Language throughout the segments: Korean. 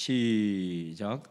시작.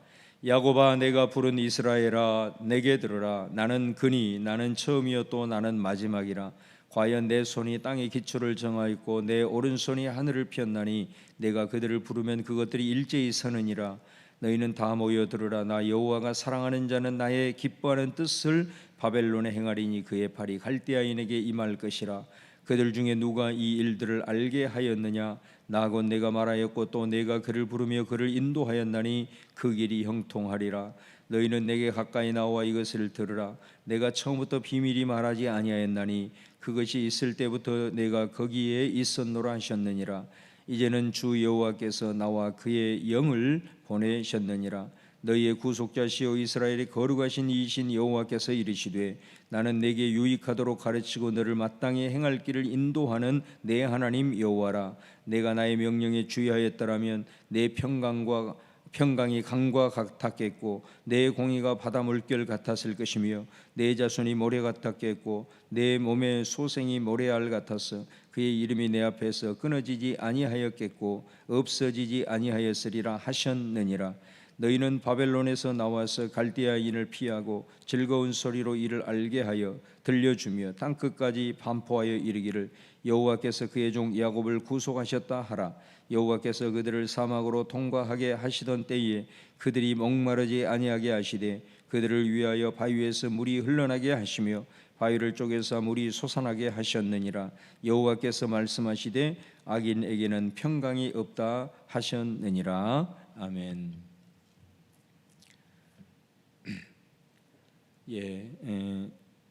야곱아, 내가 부른 이스라엘아, 내게 들으라. 나는 그니 나는 처음이요 또 나는 마지막이라. 과연 내 손이 땅의 기초를 정하였고 내 오른손이 하늘을 폈나니 내가 그들을 부르면 그것들이 일제히 서느니라. 너희는 다 모여 들으라. 나 여호와가 사랑하는 자는 나의 기뻐하는 뜻을 바벨론에 행하리니 그의 팔이 갈대아인에게 임할 것이라. 그들 중에 누가 이 일들을 알게 하였느냐? 나 곧 내가 말하였고 또 내가 그를 부르며 그를 인도하였나니 그 길이 형통하리라. 너희는 내게 가까이 나와 이것을 들으라. 내가 처음부터 비밀이 말하지 아니하였나니 그것이 있을 때부터 내가 거기에 있었노라 하셨느니라. 이제는 주 여호와께서 나와 그의 영을 보내셨느니라. 너희의 구속자시오 이스라엘의 거룩하신 이신 여호와께서 이르시되 나는 내게 유익하도록 가르치고 너를 마땅히 행할 길을 인도하는 내 하나님 여호와라. 내가 나의 명령에 주의하였더라면 내 평강이 강과 같았겠고 내 공의가 바다 물결 같았을 것이며 내 자손이 모래 같았겠고 내 몸의 소생이 모래알 같았어. 그의 이름이 내 앞에서 끊어지지 아니하였겠고 없어지지 아니하였으리라 하셨느니라. 너희는 바벨론에서 나와서 갈대아인을 피하고 즐거운 소리로 이를 알게 하여 들려주며 땅끝까지 반포하여 이르기를 여호와께서 그의 종 야곱을 구속하셨다 하라. 여호와께서 그들을 사막으로 통과하게 하시던 때에 그들이 목마르지 아니하게 하시되 그들을 위하여 바위에서 물이 흘러나게 하시며 바위를 쪼개서 물이 솟아나게 하셨느니라. 여호와께서 말씀하시되 악인에게는 평강이 없다 하셨느니라. 아멘.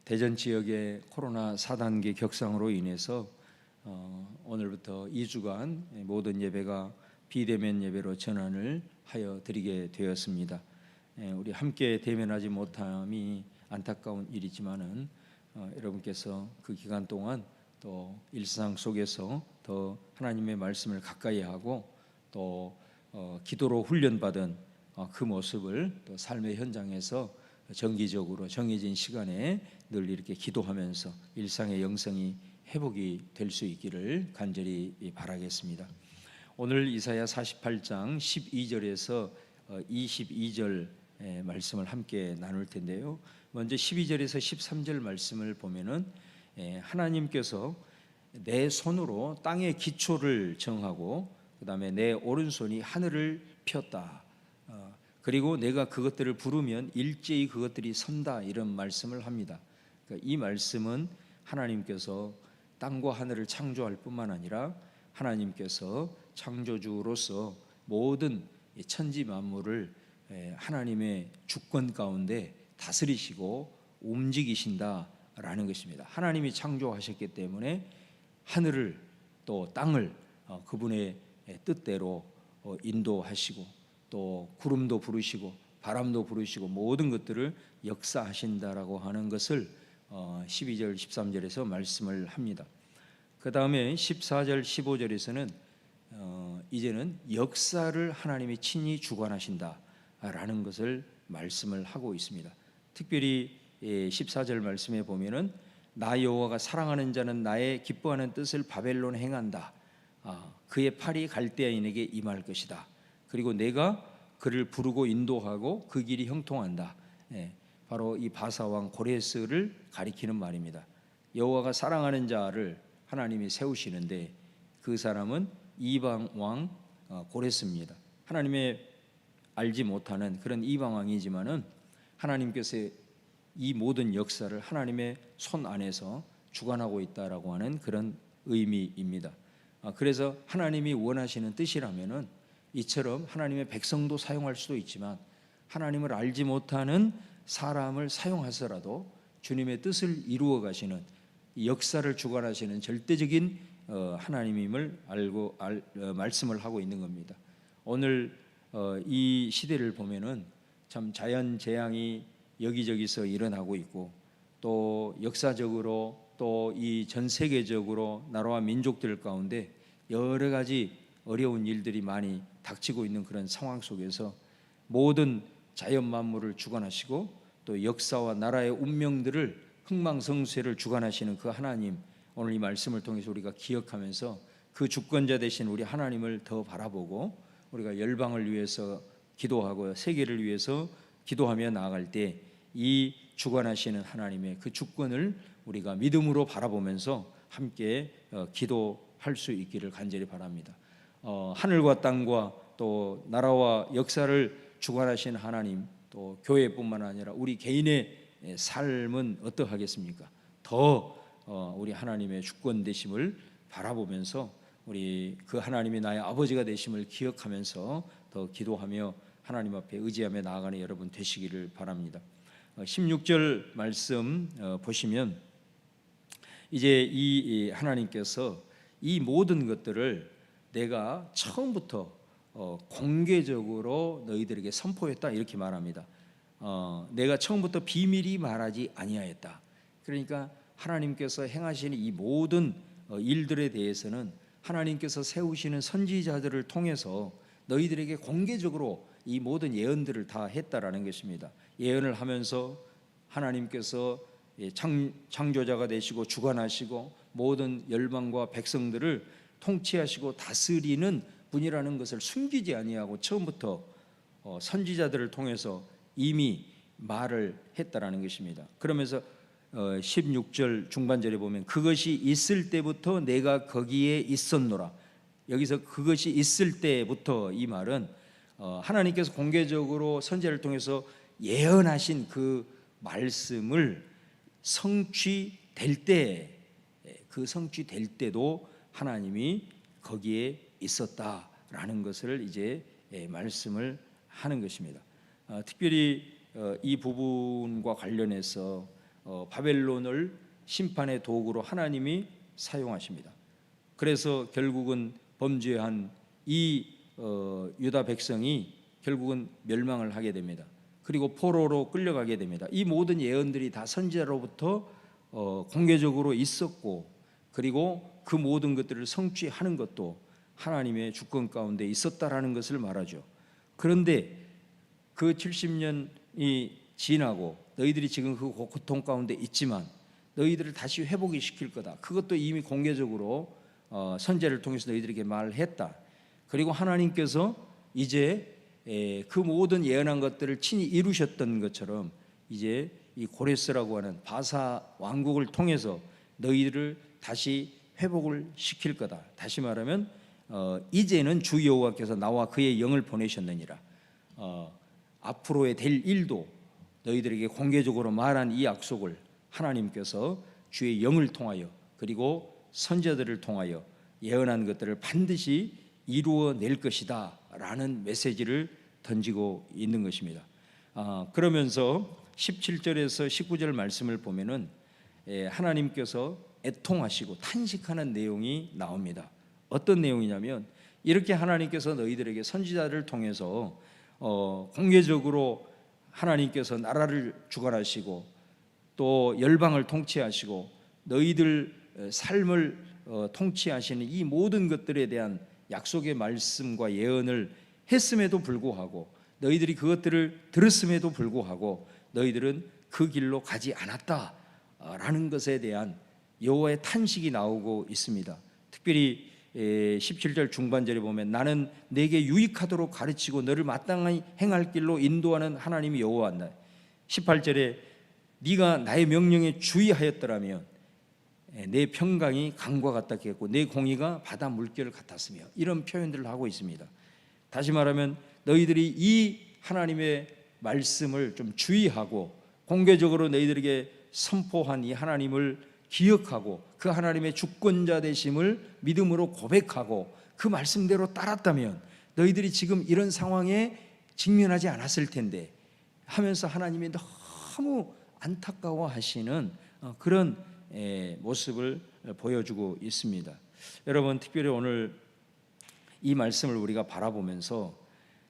대전 지역의 코로나 4단계 격상으로 인해서 오늘부터 2주간 모든 예배가 비대면 예배로 전환을 하여 드리게 되었습니다. 우리 함께 대면하지 못함이 안타까운 일이지만은 여러분께서 그 기간 동안 또 일상 속에서 더 하나님의 말씀을 가까이 하고 또 기도로 훈련받은 그 모습을 또 삶의 현장에서 정기적으로 정해진 시간에 늘 이렇게 기도하면서 일상의 영성이 회복이 될 수 있기를 간절히 바라겠습니다. 오늘 이사야 48장 12절에서 22절 말씀을 함께 나눌 텐데요. 먼저 12절에서 13절 말씀을 보면은 하나님께서 내 손으로 땅의 기초를 정하고 그 다음에 내 오른손이 하늘을 폈다. 그리고 내가 그것들을 부르면 일제히 그것들이 선다, 이런 말씀을 합니다. 그러니까 이 말씀은 하나님께서 땅과 하늘을 창조할 뿐만 아니라 하나님께서 창조주로서 모든 천지 만물을 하나님의 주권 가운데 다스리시고 움직이신다라는 것입니다. 하나님이 창조하셨기 때문에 하늘을 또 땅을 그분의 뜻대로 인도하시고 또 구름도 부르시고 바람도 부르시고 모든 것들을 역사하신다라고 하는 것을 12절 13절에서 말씀을 합니다. 그 다음에 14절 15절에서는 이제는 역사를 하나님이 친히 주관하신다라는 것을 말씀을 하고 있습니다. 특별히 14절 말씀에 보면은 나 여호와가 사랑하는 자는 나의 기뻐하는 뜻을 바벨론에 행한다. 그의 팔이 갈대아인에게 임할 것이다. 그리고 내가 그를 부르고 인도하고 그 길이 형통한다. 바로 이 바사왕 고레스를 가리키는 말입니다. 여호와가 사랑하는 자를 하나님이 세우시는데 그 사람은 이방 왕 고레스입니다. 하나님의 알지 못하는 그런 이방 왕이지만은 하나님께서 이 모든 역사를 하나님의 손 안에서 주관하고 있다라고 하는 그런 의미입니다. 그래서 하나님이 원하시는 뜻이라면은 이처럼 하나님의 백성도 사용할 수도 있지만 하나님을 알지 못하는 사람을 사용하서라도 주님의 뜻을 이루어 가시는 역사를 주관하시는 절대적인 하나님임을 알고 말씀을 하고 있는 겁니다. 오늘 이 시대를 보면은 참 자연 재앙이 여기저기서 일어나고 있고 또 역사적으로 또 이 전 세계적으로 나라와 민족들 가운데 여러 가지 어려운 일들이 많이 닥치고 있는 그런 상황 속에서 모든 자연 만물을 주관하시고 또 역사와 나라의 운명들을 흥망성쇠를 주관하시는 그 하나님, 오늘 이 말씀을 통해서 우리가 기억하면서 그 주권자 되신 우리 하나님을 더 바라보고 우리가 열방을 위해서 기도하고 세계를 위해서 기도하며 나아갈 때 이 주관하시는 하나님의 그 주권을 우리가 믿음으로 바라보면서 함께 기도할 수 있기를 간절히 바랍니다. 하늘과 땅과 또 나라와 역사를 주관하신 하나님, 또 교회뿐만 아니라 우리 개인의 삶은 어떠하겠습니까? 더 우리 하나님의 주권 되심을 바라보면서 우리 그 하나님이 나의 아버지가 되심을 기억하면서 더 기도하며 하나님 앞에 의지하며 나아가는 여러분 되시기를 바랍니다. 16절 말씀 보시면 이제 이 하나님께서 이 모든 것들을 내가 처음부터 공개적으로 너희들에게 선포했다 이렇게 말합니다. 내가 처음부터 비밀이 말하지 아니하였다. 그러니까 하나님께서 행하시는 이 모든 일들에 대해서는 하나님께서 세우시는 선지자들을 통해서 너희들에게 공개적으로 이 모든 예언들을 다 했다라는 것입니다. 예언을 하면서 하나님께서 창조자가 되시고 주관하시고 모든 열방과 백성들을 통치하시고 다스리는 분이라는 것을 숨기지 아니하고 처음부터 선지자들을 통해서 이미 말을 했다라는 것입니다. 그러면서 16절 중반절에 보면 그것이 있을 때부터 내가 거기에 있었노라. 여기서 그것이 있을 때부터 이 말은 하나님께서 공개적으로 선지자를 통해서 예언하신 그 말씀을 성취될 때, 그 성취될 때도 하나님이 거기에 있었다라는 것을 이제 말씀을 하는 것입니다. 특별히 이 부분과 관련해서 바벨론을 심판의 도구로 하나님이 사용하십니다. 그래서 결국은 범죄한 이 유다 백성이 결국은 멸망을 하게 됩니다. 그리고 포로로 끌려가게 됩니다. 이 모든 예언들이 다 선지자로부터 공개적으로 있었고, 그리고 그 모든 것들을 성취하는 것도 하나님의 주권 가운데 있었다라는 것을 말하죠. 그런데 그 70년이 지나고 너희들이 지금 그 고통 가운데 있지만 너희들을 다시 회복이 시킬 거다. 그것도 이미 공개적으로 선지자를 통해서 너희들에게 말했다. 그리고 하나님께서 이제 그 모든 예언한 것들을 친히 이루셨던 것처럼 이제 이 고레스라고 하는 바사 왕국을 통해서 너희들을 다시 회복을 시킬 거다. 다시 말하면 이제는 주 여호와께서 나와 그의 영을 보내셨느니라. 앞으로의 될 일도 너희들에게 공개적으로 말한 이 약속을 하나님께서 주의 영을 통하여 그리고 선지자들을 통하여 예언한 것들을 반드시 이루어낼 것이다 라는 메시지를 던지고 있는 것입니다. 그러면서 17절에서 19절 말씀을 보면은 하나님께서 애통하시고 탄식하는 내용이 나옵니다. 어떤 내용이냐면 이렇게 하나님께서 너희들에게 선지자를 통해서 공개적으로 하나님께서 나라를 주관하시고 또 열방을 통치하시고 너희들 삶을 통치하시는 이 모든 것들에 대한 약속의 말씀과 예언을 했음에도 불구하고 너희들이 그것들을 들었음에도 불구하고 너희들은 그 길로 가지 않았다라는 것에 대한 여호와의 탄식이 나오고 있습니다. 특별히 17절 중반절에 보면 나는 내게 유익하도록 가르치고 너를 마땅히 행할 길로 인도하는 하나님이 여호와다. 18절에 네가 나의 명령에 주의하였더라면 내 평강이 강과 같다 했고 내 공의가 바다 물결 같았으며 이런 표현들을 하고 있습니다. 다시 말하면 너희들이 이 하나님의 말씀을 좀 주의하고 공개적으로 너희들에게 선포한 이 하나님을 기억하고 그 하나님의 주권자 되심을 믿음으로 고백하고 그 말씀대로 따랐다면 너희들이 지금 이런 상황에 직면하지 않았을 텐데 하면서 하나님이 너무 안타까워하시는 그런 모습을 보여주고 있습니다. 여러분, 특별히 오늘 이 말씀을 우리가 바라보면서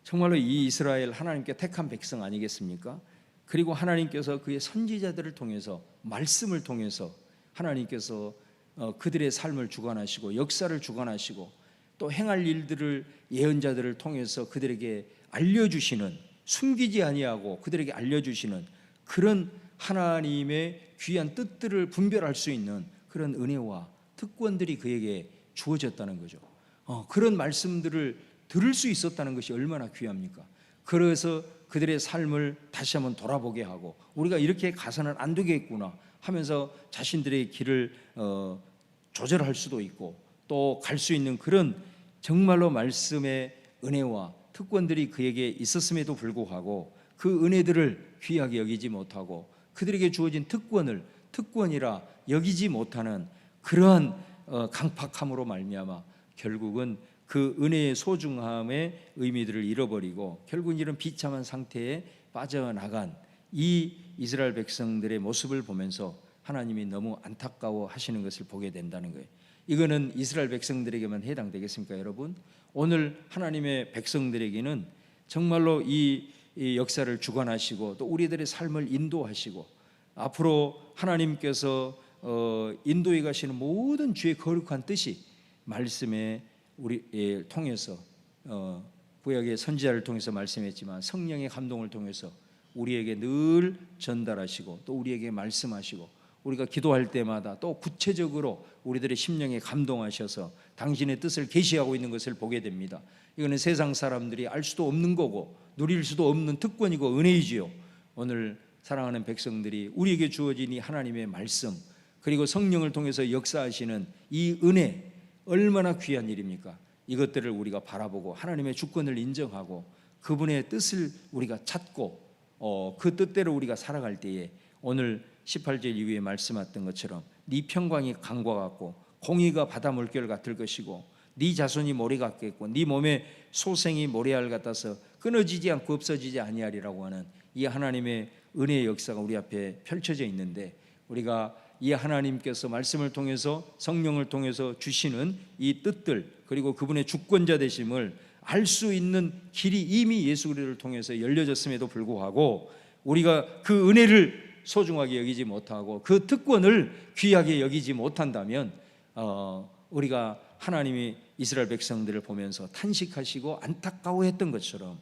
정말로 이 이스라엘 하나님께 택한 백성 아니겠습니까? 그리고 하나님께서 그의 선지자들을 통해서 말씀을 통해서 하나님께서 그들의 삶을 주관하시고 역사를 주관하시고 또 행할 일들을 예언자들을 통해서 그들에게 알려주시는, 숨기지 아니하고 그들에게 알려주시는 그런 하나님의 귀한 뜻들을 분별할 수 있는 그런 은혜와 특권들이 그에게 주어졌다는 거죠. 그런 말씀들을 들을 수 있었다는 것이 얼마나 귀합니까? 그래서 그들의 삶을 다시 한번 돌아보게 하고 우리가 이렇게 가서는 안 되겠구나 하면서 자신들의 길을 조절할 수도 있고 또 갈 수 있는 그런 정말로 말씀의 은혜와 특권들이 그에게 있었음에도 불구하고 그 은혜들을 귀하게 여기지 못하고 그들에게 주어진 특권을 특권이라 여기지 못하는 그러한 강팍함으로 말미암아 결국은 그 은혜의 소중함의 의미들을 잃어버리고 결국은 이런 비참한 상태에 빠져나간 이 이스라엘 백성들의 모습을 보면서 하나님이 너무 안타까워 하시는 것을 보게 된다는 거예요. 이거는 이스라엘 백성들에게만 해당되겠습니까, 여러분? 오늘 하나님의 백성들에게는 정말로 이 역사를 주관하시고 또 우리들의 삶을 인도하시고 앞으로 하나님께서 인도해 가시는 모든 주의 거룩한 뜻이 말씀에 우리 통해서 구약의 선지자를 통해서 말씀했지만 성령의 감동을 통해서 우리에게 늘 전달하시고 또 우리에게 말씀하시고 우리가 기도할 때마다 또 구체적으로 우리들의 심령에 감동하셔서 당신의 뜻을 계시하고 있는 것을 보게 됩니다. 이거는 세상 사람들이 알 수도 없는 거고 누릴 수도 없는 특권이고 은혜이지요. 오늘 사랑하는 백성들이 우리에게 주어진 이 하나님의 말씀 그리고 성령을 통해서 역사하시는 이 은혜 얼마나 귀한 일입니까? 이것들을 우리가 바라보고 하나님의 주권을 인정하고 그분의 뜻을 우리가 찾고 그 뜻대로 우리가 살아갈 때에 오늘 18절 이후에 말씀했던 것처럼 네 평강이 강과 같고 공의가 바다 물결 같을 것이고 네 자손이 모래 같겠고 네 몸에 소생이 모래알 같아서 끊어지지 않고 없어지지 아니하리라고 하는 이 하나님의 은혜의 역사가 우리 앞에 펼쳐져 있는데 우리가 이 하나님께서 말씀을 통해서 성령을 통해서 주시는 이 뜻들 그리고 그분의 주권자 되심을 알 수 있는 길이 이미 예수 그리스도를 통해서 열려졌음에도 불구하고 우리가 그 은혜를 소중하게 여기지 못하고 그 특권을 귀하게 여기지 못한다면 우리가 하나님이 이스라엘 백성들을 보면서 탄식하시고 안타까워했던 것처럼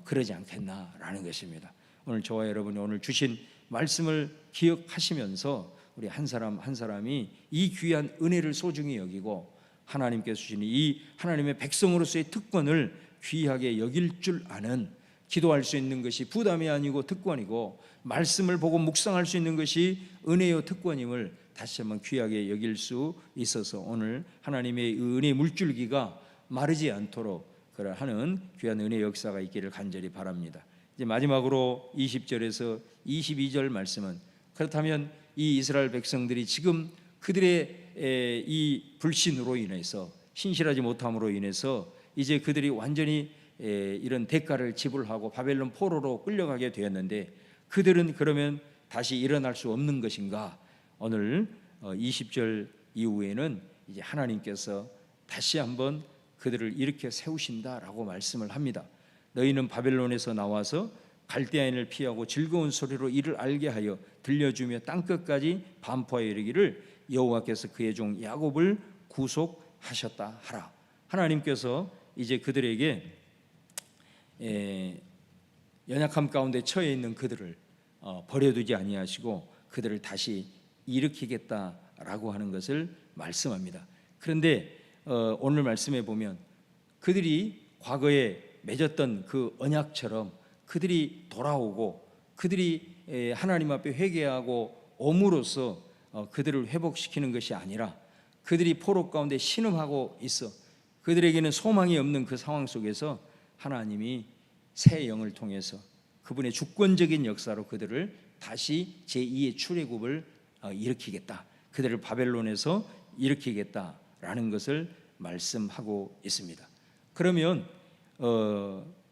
그러지 않겠나라는 것입니다. 오늘 저와 여러분이 오늘 주신 말씀을 기억하시면서 우리 한 사람 한 사람이 이 귀한 은혜를 소중히 여기고 하나님께서 주신 이 하나님의 백성으로서의 특권을 귀하게 여길 줄 아는 기도할 수 있는 것이 부담이 아니고 특권이고 말씀을 보고 묵상할 수 있는 것이 은혜요 특권임을 다시 한번 귀하게 여길 수 있어서 오늘 하나님의 은혜 물줄기가 마르지 않도록 하는 귀한 은혜 역사가 있기를 간절히 바랍니다. 이제 마지막으로 20절에서 22절 말씀은 그렇다면 이 이스라엘 백성들이 지금 그들의 이 불신으로 인해서 신실하지 못함으로 인해서 이제 그들이 완전히 이런 대가를 지불하고 바벨론 포로로 끌려가게 되었는데 그들은 그러면 다시 일어날 수 없는 것인가? 오늘 20절 이후에는 이제 하나님께서 다시 한번 그들을 일으켜 세우신다라고 말씀을 합니다. 너희는 바벨론에서 나와서 갈대아인을 피하고 즐거운 소리로 이를 알게 하여 들려주며 땅끝까지 반포하여 이르기를 여호와께서 그의 종 야곱을 구속하셨다 하라. 하나님께서 이제 그들에게 연약함 가운데 처해 있는 그들을 버려두지 아니하시고 그들을 다시 일으키겠다라고 하는 것을 말씀합니다. 그런데 오늘 말씀에 보면 그들이 과거에 맺었던 그 언약처럼 그들이 돌아오고 그들이 하나님 앞에 회개하고 옴으로써 그들을 회복시키는 것이 아니라 그들이 포로 가운데 신음하고 있어 그들에게는 소망이 없는 그 상황 속에서 하나님이 새 영을 통해서 그분의 주권적인 역사로 그들을 다시 제2의 출애굽을 일으키겠다, 그들을 바벨론에서 일으키겠다라는 것을 말씀하고 있습니다. 그러면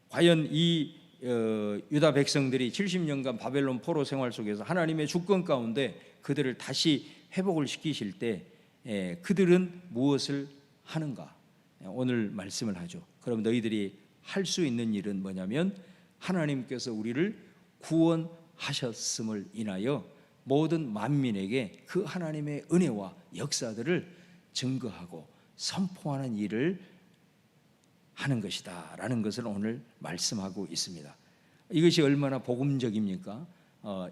과연 이 유다 백성들이 70년간 바벨론 포로 생활 속에서 하나님의 주권 가운데 그들을 다시 회복을 시키실 때 그들은 무엇을 하는가? 오늘 말씀을 하죠. 그럼 너희들이 할 수 있는 일은 뭐냐면 하나님께서 우리를 구원하셨음을 인하여 모든 만민에게 그 하나님의 은혜와 역사들을 증거하고 선포하는 일을 하는 것이다 라는 것을 오늘 말씀하고 있습니다. 이것이 얼마나 복음적입니까?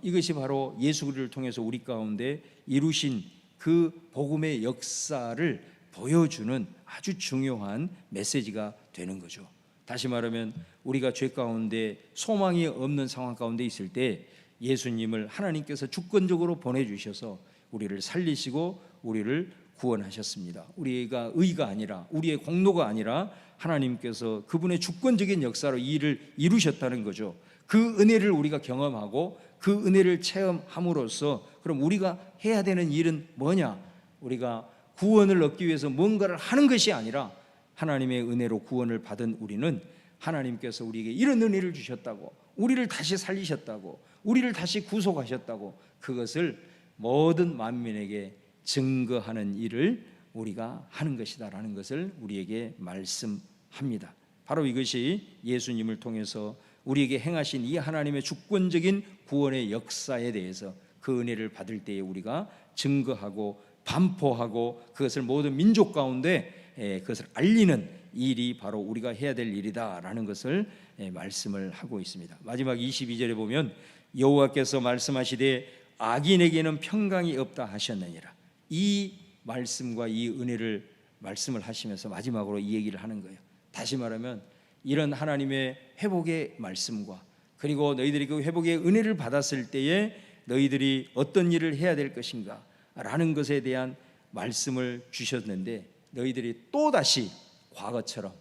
이것이 바로 예수 그리스도를 통해서 우리 가운데 이루신 그 복음의 역사를 보여주는 아주 중요한 메시지가 되는 거죠. 다시 말하면 우리가 죄 가운데 소망이 없는 상황 가운데 있을 때 예수님을 하나님께서 주권적으로 보내주셔서 우리를 살리시고 우리를 구원하셨습니다. 우리가 의가 아니라, 우리의 공로가 아니라 하나님께서 그분의 주권적인 역사로 이 일을 이루셨다는 거죠. 그 은혜를 우리가 경험하고 그 은혜를 체험함으로써 그럼 우리가 해야 되는 일은 뭐냐? 우리가 구원을 얻기 위해서 뭔가를 하는 것이 아니라 하나님의 은혜로 구원을 받은 우리는 하나님께서 우리에게 이런 은혜를 주셨다고, 우리를 다시 살리셨다고, 우리를 다시 구속하셨다고, 그것을 모든 만민에게 증거하는 일을 우리가 하는 것이다라는 것을 우리에게 말씀합니다. 바로 이것이 예수님을 통해서 우리에게 행하신 이 하나님의 주권적인 구원의 역사에 대해서 그 은혜를 받을 때에 우리가 증거하고 반포하고 그것을 모든 민족 가운데 그것을 알리는 일이 바로 우리가 해야 될 일이다라는 것을 말씀을 하고 있습니다. 마지막 22절에 보면 여호와께서 말씀하시되 악인에게는 평강이 없다 하셨느니라. 이 말씀과 이 은혜를 말씀을 하시면서 마지막으로 이 얘기를 하는 거예요. 다시 말하면 이런 하나님의 회복의 말씀과 그리고 너희들이 그 회복의 은혜를 받았을 때에 너희들이 어떤 일을 해야 될 것인가 라는 것에 대한 말씀을 주셨는데, 너희들이 또다시 과거처럼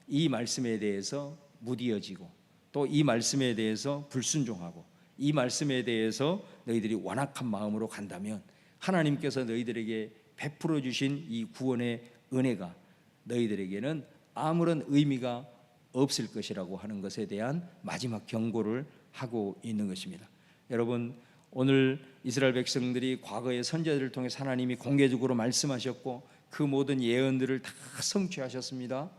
이 말씀에 대해서 무디어지고 또 이 말씀에 대해서 불순종하고 이 말씀에 대해서 너희들이 완악한 마음으로 간다면 하나님께서 너희들에게 베풀어 주신 이 구원의 은혜가 너희들에게는 아무런 의미가 없을 것이라고 하는 것에 대한 마지막 경고를 하고 있는 것입니다. 여러분, 오늘 이스라엘 백성들이 과거의 선지자들을 통해 하나님이 공개적으로 말씀하셨고 그 모든 예언들을 다 성취하셨습니다.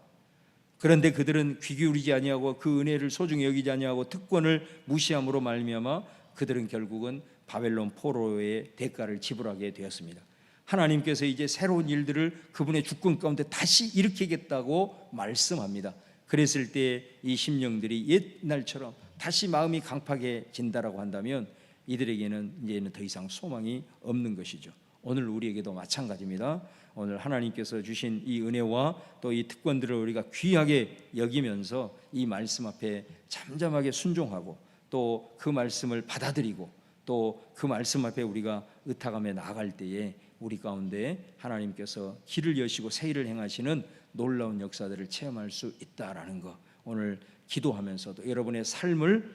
그런데 그들은 귀 기울이지 아니하고 그 은혜를 소중히 여기지 아니하고 특권을 무시함으로 말미암아 그들은 결국은 바벨론 포로의 대가를 지불하게 되었습니다. 하나님께서 이제 새로운 일들을 그분의 주권 가운데 다시 일으키겠다고 말씀합니다. 그랬을 때 이 심령들이 옛날처럼 다시 마음이 강팍해진다라고 한다면 이들에게는 이제는 더 이상 소망이 없는 것이죠. 오늘 우리에게도 마찬가지입니다. 오늘 하나님께서 주신 이 은혜와 또 이 특권들을 우리가 귀하게 여기면서 이 말씀 앞에 잠잠하게 순종하고 또 그 말씀을 받아들이고 또 그 말씀 앞에 우리가 의탁하며 나아갈 때에 우리 가운데 하나님께서 길을 여시고 새 일을 행하시는 놀라운 역사들을 체험할 수 있다라는 것, 오늘 기도하면서도 여러분의 삶을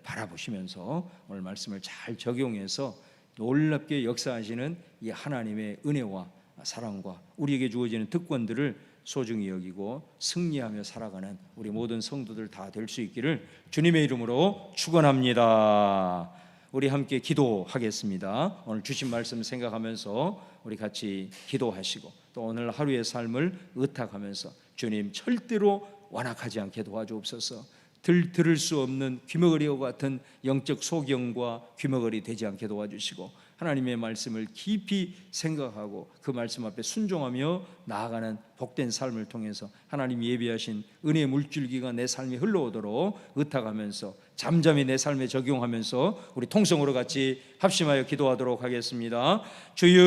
바라보시면서 오늘 말씀을 잘 적용해서 놀랍게 역사하시는 이 하나님의 은혜와 사랑과 우리에게 주어지는 특권들을 소중히 여기고 승리하며 살아가는 우리 모든 성도들 다 될 수 있기를 주님의 이름으로 축원합니다. 우리 함께 기도하겠습니다. 오늘 주신 말씀 생각하면서 우리 같이 기도하시고 또 오늘 하루의 삶을 의탁하면서 주님 절대로 완악하지 않게 도와주옵소서. 들을 수 없는 귀머거리와 같은 영적 소경과 귀머거리 되지 않게 도와주시고 하나님의 말씀을 깊이 생각하고 그 말씀 앞에 순종하며 나아가는 복된 삶을 통해서 하나님 예비하신 은혜의 물줄기가 내 삶에 흘러오도록 의탁하면서 잠잠히 내 삶에 적용하면서 우리 통성으로 같이 합심하여 기도하도록 하겠습니다. 주여,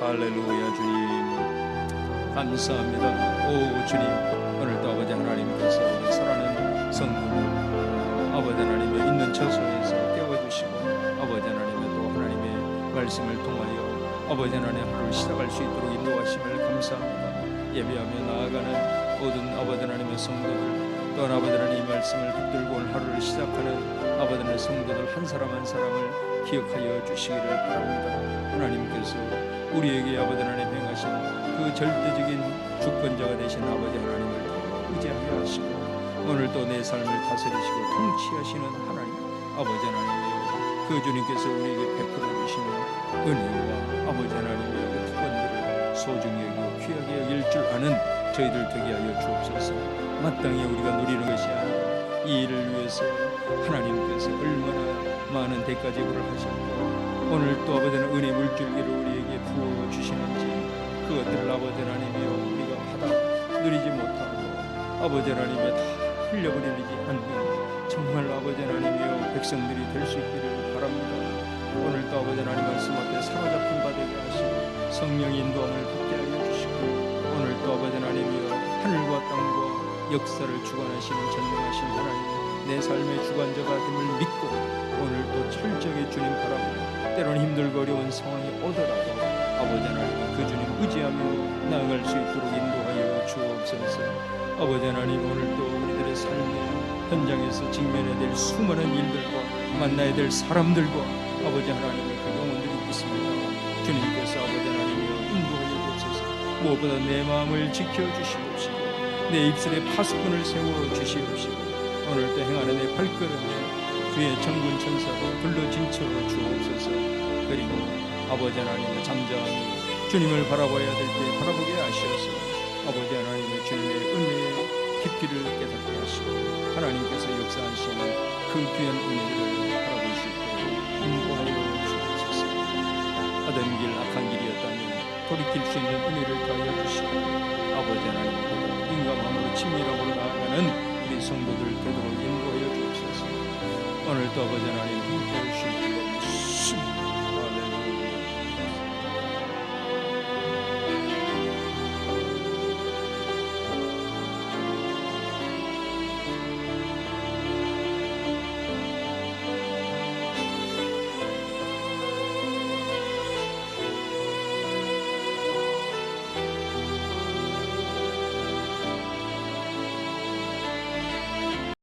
할렐루야. 주님 감사합니다. 오 주님, 오늘도 아버지 하나님께서 우리 사랑하는 성도들 아버지 하나님의 있는 처소에서 깨워주시고 아버지 하나님의 또 하나님의 말씀을 통하여 아버지 하나님의 하루를 시작할 수 있도록 인도하심을 감사합니다. 예배하며 나아가는 모든 아버지 하나님의 성도들 또한 아버지 하나님의 말씀을 붙들고 오늘 하루를 시작하는 아버지 하나님의 성도들 한 사람 한 사람을 기억하여 주시기를 바랍니다. 하나님께서 우리에게 아버지 하나님 행하신 그 절대적인 주권자가 되신 아버지 하나님을 더 의지하게 하시고 오늘도 내 삶을 다스리시고 통치하시는 하나님 아버지 하나님이여, 그 주님께서 우리에게 베풀어 주시는 은혜와 아버지 하나님의 그 특권들을 소중히 여기고 귀하게 여길 줄 아는 저희들 되게 하여 주옵소서. 마땅히 우리가 누리는 것이 아니라 이 일을 위해서 하나님께서 얼마나 많은 대가 지불을 하셨고 오늘 또 아버지 하나님 은혜 물줄기를 우리에게 부어주시는지 그것들을 아버지 하나님이여 우리가 받아 누리지 못하고 아버지 하나님의 다 흘려버리지 않는 정말 아버지 하나님이여 백성들이 될 수 있기를 바랍니다. 오늘 또 아버지 하나님 말씀 앞에 사로잡힌 바 되게 하시고 성령의 인도함을 받게 하여 주시고 오늘 또 아버지 하나님 역사를 주관하시는 전능하신 하나님, 내 삶의 주관자가 됨을 믿고 오늘도 철저하게 주님 바라보고 때로는 힘들고 어려운 상황이 오더라도 아버지 하나님 그 주님 의지하며 나아갈 수 있도록 인도하여 주옵소서. 아버지 하나님, 오늘도 우리들의 삶의 현장에서 직면해야 될 수많은 일들과 만나야 될 사람들과 아버지 하나님의 그 영혼들이 있습니다. 주님께서 아버지 하나님이여 인도하여 주옵소서. 무엇보다 내 마음을 지켜주시옵시고 내 입술에 파수꾼을 세워주시옵시고 오늘도 행하는 내 발걸음에 주의 천군 천사로 둘러진쳐 주옵소서. 그리고 아버지 하나님의 잠잠히 주님을 바라봐야 될 때 바라보게 하시옵소서. 아버지 하나님의 주님의 은혜의 깊이를 깨닫게 하시고 하나님께서 역사하시는 그 귀한 은혜를 바라볼 수 있도록 인도하여 주옵소서. 하던 길 악한 길이었다면 돌이킬 수 있는 은혜를 더하여 주시고 아버지 하나님보다 민감함으로 친밀함으로 나아가는 우리 성도들 되도록 인도하여 주옵소서. 오늘도 아버지 하나님 함께